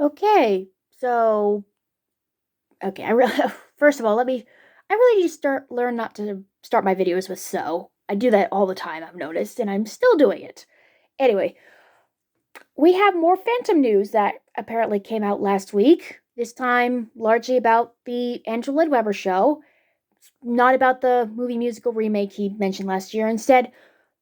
Okay, so okay, I really first of all, I really need to learn not to start my videos with so. I do that all the time, I've noticed, and I'm still doing it. Anyway, we have more Phantom news that apparently came out last week. This time largely about the Andrew Lloyd Webber show, not about the movie musical remake he mentioned last year. Instead,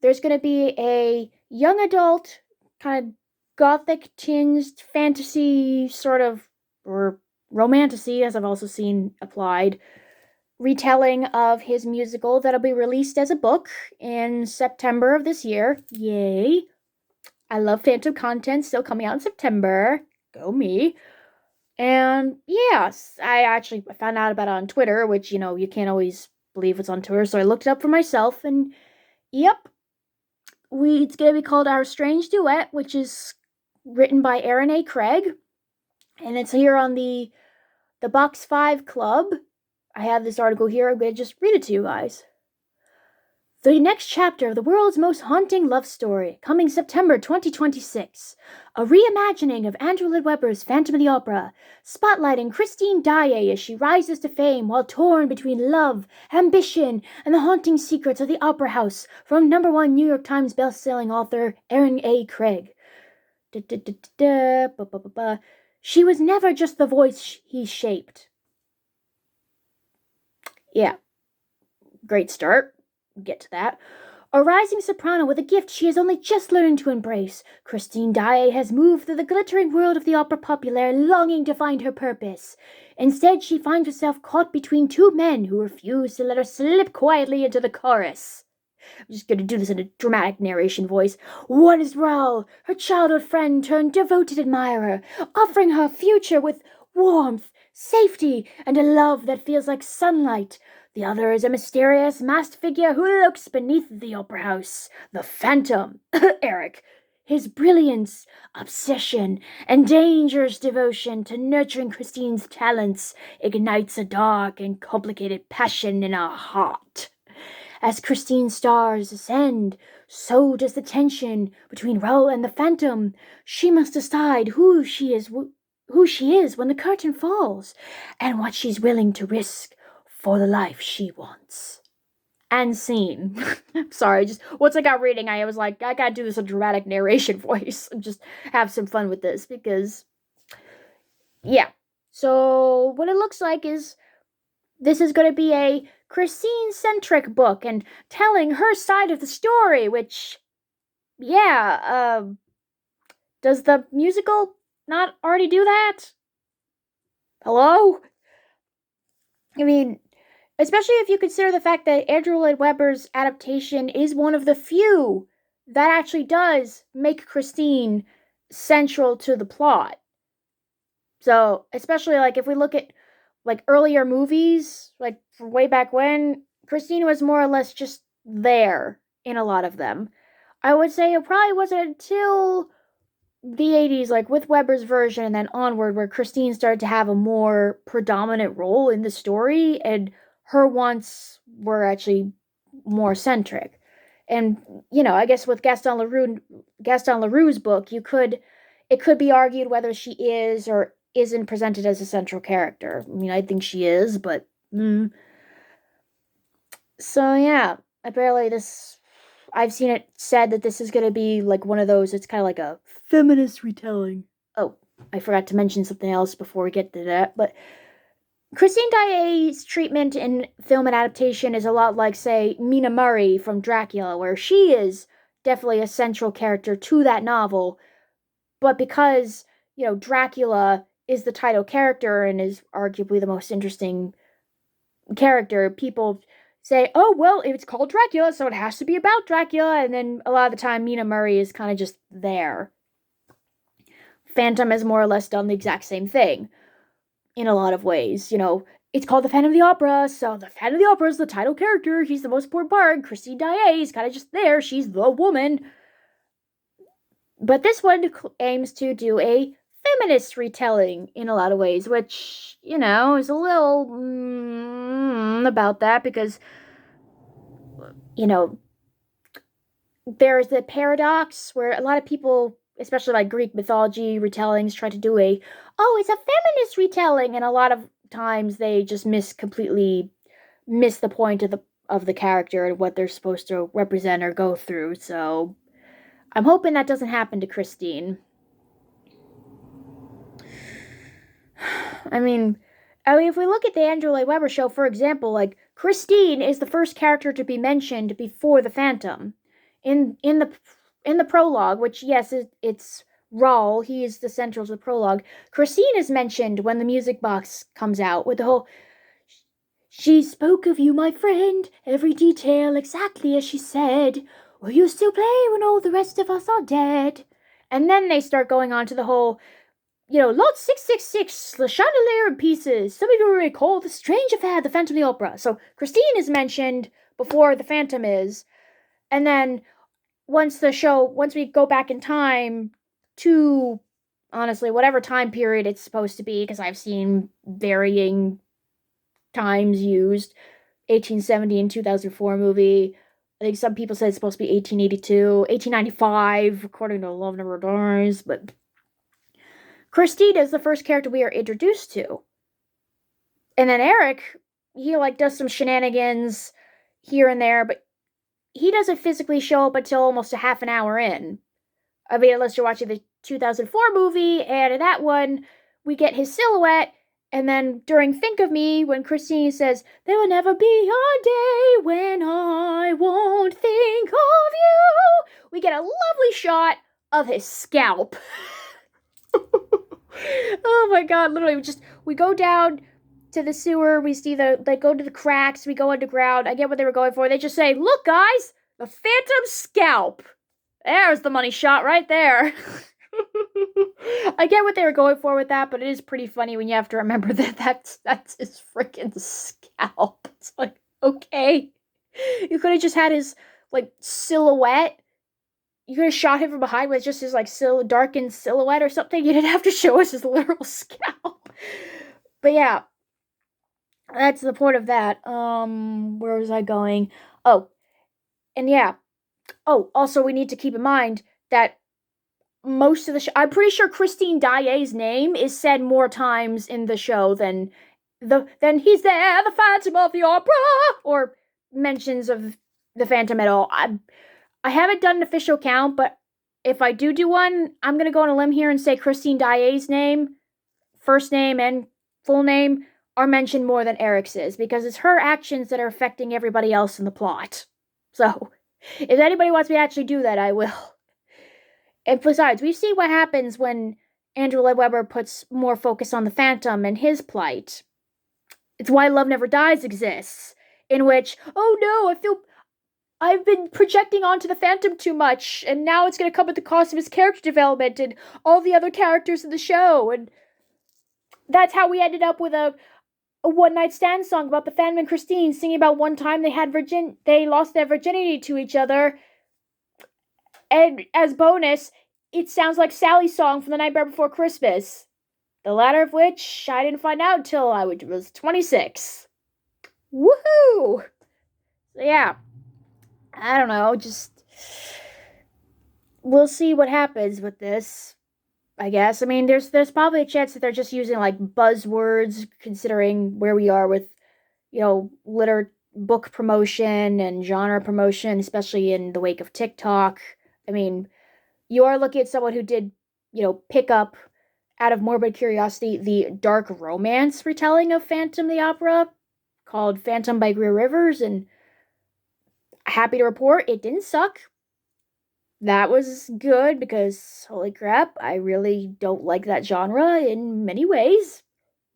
there's going to be a young adult kind of gothic tinged fantasy sort of, or romantasy, as I've also seen applied, retelling of his musical that'll be released as a book in September of this year. Yay. I love Phantom content, still coming out in September. Go me. And yes, I actually found out about it on Twitter, which, you can't always believe what's on Twitter, so I looked it up for myself, and yep, it's gonna be called Our Strange Duet, which is written by Erin A. and it's here on the Box 5 Club. I have this article here, I'm gonna just read it to you guys. The next chapter of the world's most haunting love story, coming September 2026. A reimagining of Andrew Lloyd Webber's Phantom of the Opera, spotlighting Christine Daae as she rises to fame while torn between love, ambition, and the haunting secrets of the opera house from #1 New York Times bestselling author Erin A. She was never just the voice he shaped. Yeah, great start. Get to that. A rising soprano with a gift she is only just learning to embrace, Christine Daae has moved through the glittering world of the opera populaire, longing to find her purpose. Instead, she finds herself caught between two men who refuse to let her slip quietly into the chorus. I'm just going to do this in a dramatic narration voice. One is Raoul, her childhood friend turned devoted admirer, offering her a future with warmth, safety, and a love that feels like sunlight. The other is a mysterious, masked figure who lurks beneath the opera house, the Phantom, Erik. His brilliance, obsession, and dangerous devotion to nurturing Christine's talents ignites a dark and complicated passion in her heart. As Christine's stars ascend, so does the tension between Raoul and the Phantom. She must decide who she is when the curtain falls, and what she's willing to risk for the life she wants. And scene. Sorry, just once I got reading, I was like, I gotta do this in dramatic narration voice and just have some fun with this because, yeah. So, what it looks like is this is going to be a Christine centric book and telling her side of the story, which, yeah, does the musical not already do that? Hello? I mean, especially if you consider the fact that Andrew Lloyd Webber's adaptation is one of the few that actually does make Christine central to the plot. So, especially like if we look at like earlier movies, like from way back when, Christine was more or less just there in a lot of them. I would say it probably wasn't until the 80s, like with Weber's version and then onward, where Christine started to have a more predominant role in the story, and her wants were actually more centric. And I guess with Gaston Leroux's book, it could be argued whether she is or isn't presented as a central character. I mean, I think she is, but so yeah. Apparently, this I've seen it said that this is going to be like one of those. It's kind of like a feminist retelling. Oh, I forgot to mention something else before we get to that, but Christine Daae's treatment in film and adaptation is a lot like, say, Mina Murray from Dracula, where she is definitely a central character to that novel, but because, Dracula is the title character and is arguably the most interesting character, people say, oh, well, it's called Dracula, so it has to be about Dracula, and then a lot of the time, Mina Murray is kind of just there. Phantom has more or less done the exact same thing in a lot of ways. It's called the Phantom of the Opera, so the Phantom of the Opera is the title character. He's the most important part. Christine Daae is kind of just there. She's the woman. But this one aims to do a feminist retelling in a lot of ways, which, is a little about that because, you know, there's the paradox where a lot of people especially like Greek mythology retellings, try to do it's a feminist retelling, and a lot of times they just completely miss the point of the character and what they're supposed to represent or go through. So I'm hoping that doesn't happen to Christine. I mean, if we look at the Andrew Lloyd Webber show, for example, like Christine is the first character to be mentioned before the Phantom. In the prologue, which yes, it's Rawl, he is the central to the prologue. Christine is mentioned when the music box comes out with the whole "She spoke of you, my friend, every detail exactly as she said. Will you still play when all the rest of us are dead?" And then they start going on to the whole, Lot 666, the chandelier in pieces. Some of you will recall the strange affair of the Phantom of the Opera. So Christine is mentioned before the Phantom is. And then once we go back in time to, honestly, whatever time period it's supposed to be, because I've seen varying times used, 1870 and 2004 movie. I think some people said it's supposed to be 1882, 1895, according to Love Never Dies, but Christine is the first character we are introduced to. And then Erik, he does some shenanigans here and there, but he doesn't physically show up until almost a half an hour in. I mean, unless you're watching the 2004 movie, and in that one, we get his silhouette, and then during Think of Me, when Christine says, "There will never be a day when I won't think of you," we get a lovely shot of his scalp. Oh my god, literally, we go down to the sewer, we see they go to the cracks, we go underground. I get what they were going for. They just say, "Look, guys, the Phantom scalp." There's the money shot right there. I get what they were going for with that, but it is pretty funny when you have to remember that that's his freaking scalp. It's like, okay. You could have just had his, silhouette. You could have shot him from behind with just his, darkened silhouette or something. You didn't have to show us his literal scalp. But yeah, that's the point of that. Where was I going? Oh, and yeah. Oh, also, we need to keep in mind that most of the show, I'm pretty sure Christine Daae's name is said more times in the show than "He's there, the Phantom of the Opera," or mentions of the Phantom at all. I haven't done an official count, but if I do one, I'm gonna go on a limb here and say Christine Daae's name, first name and full name, are mentioned more than Erik's is, because it's her actions that are affecting everybody else in the plot. So, if anybody wants me to actually do that, I will. And besides, we see what happens when Andrew Lloyd Webber puts more focus on the Phantom and his plight. It's why Love Never Dies exists, in which, oh no, I've been projecting onto the Phantom too much, and now it's going to come at the cost of his character development and all the other characters in the show. And that's how we ended up with a one-night stand song about the Phantom and Christine singing about one time they lost their virginity to each other. And as bonus, it sounds like Sally's song from The Nightmare Before Christmas. The latter of which I didn't find out until I was 26. Woohoo! So yeah. I don't know, just we'll see what happens with this, I guess. I mean, there's probably a chance that they're just using buzzwords, considering where we are with, book promotion and genre promotion, especially in the wake of TikTok. I mean, you are looking at someone who did, pick up, out of morbid curiosity, the dark romance retelling of Phantom the Opera called Phantom by Greer Rivers, and happy to report it didn't suck. That was good, because holy crap, I really don't like that genre in many ways.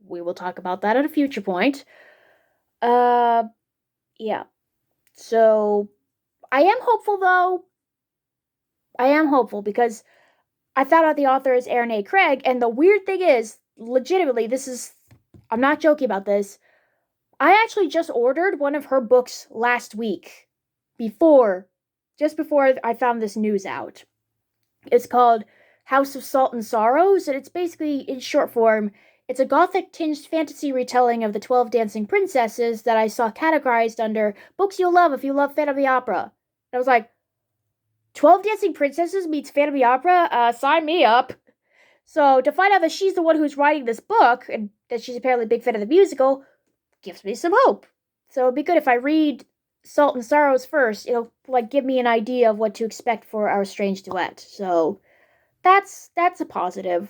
We will talk about that at a future point. Yeah. So, I am hopeful though. I am hopeful because I found out the author is Erin A. Craig, and the weird thing is, legitimately, I'm not joking about this. I actually just ordered one of her books last week, just before I found this news out. It's called House of Salt and Sorrows, and it's basically, in short form, it's a Gothic tinged fantasy retelling of the 12 Dancing Princesses that I saw categorized under books you'll love if you love Phantom of the Opera. And I was like, 12 Dancing Princesses meets Phantom of the Opera? Sign me up. So, to find out that she's the one who's writing this book, and that she's apparently a big fan of the musical, gives me some hope. So, it'd be good if I read Salt and Sorrows first. It'll, give me an idea of what to expect for our Strange Duet. So, that's a positive.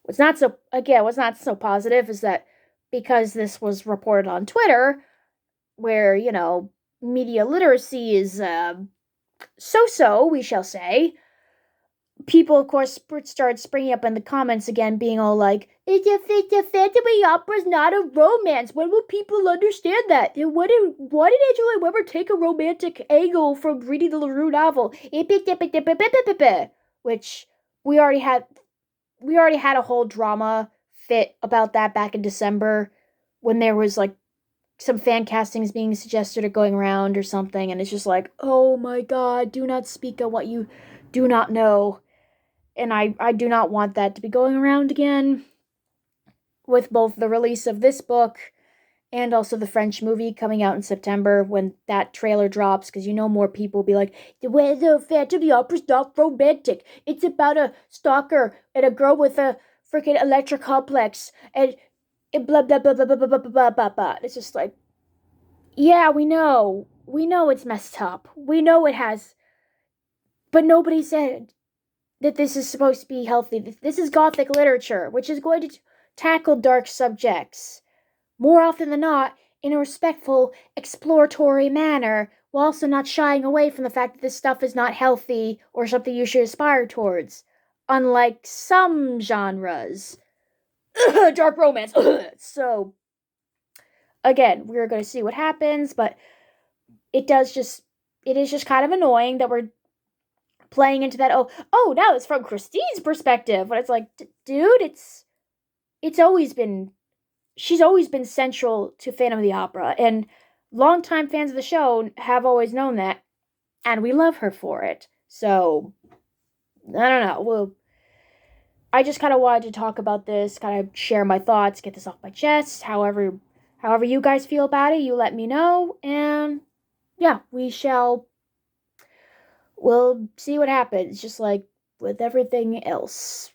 What's not so positive is that because this was reported on Twitter, where, media literacy is so-so, we shall say, people, of course, started springing up in the comments again, being all like, the Phantom of the Opera's not a romance. When will people understand that? Why did Angela Weber take a romantic angle from reading the LaRue novel? Which we already had a whole drama fit about that back in December, when there was some fan castings being suggested or going around or something, and it's just like, oh my god, do not speak on what you do not know. And I do not want that to be going around again, with both the release of this book and also the French movie coming out in September when that trailer drops, because more people will be like, the Phantom of the Opera's not romantic. It's about a stalker and a girl with a freaking electric complex and blah blah blah blah blah blah blah blah blah blah. It's just like, yeah, we know it's messed up. We know it has, but nobody said that this is supposed to be healthy. This is Gothic literature, which is going to tackle dark subjects more often than not in a respectful, exploratory manner, while also not shying away from the fact that this stuff is not healthy or something you should aspire towards. Unlike some genres. Dark romance. So, again, we're going to see what happens, but it is just kind of annoying that we're playing into that, now it's from Christine's perspective. But it's like, dude, she's always been central to Phantom of the Opera, and longtime fans of the show have always known that, and we love her for it. So, I don't know. Well, I just kind of wanted to talk about this, kind of share my thoughts, get this off my chest. However you guys feel about it, you let me know, and yeah, we'll see what happens, just like with everything else.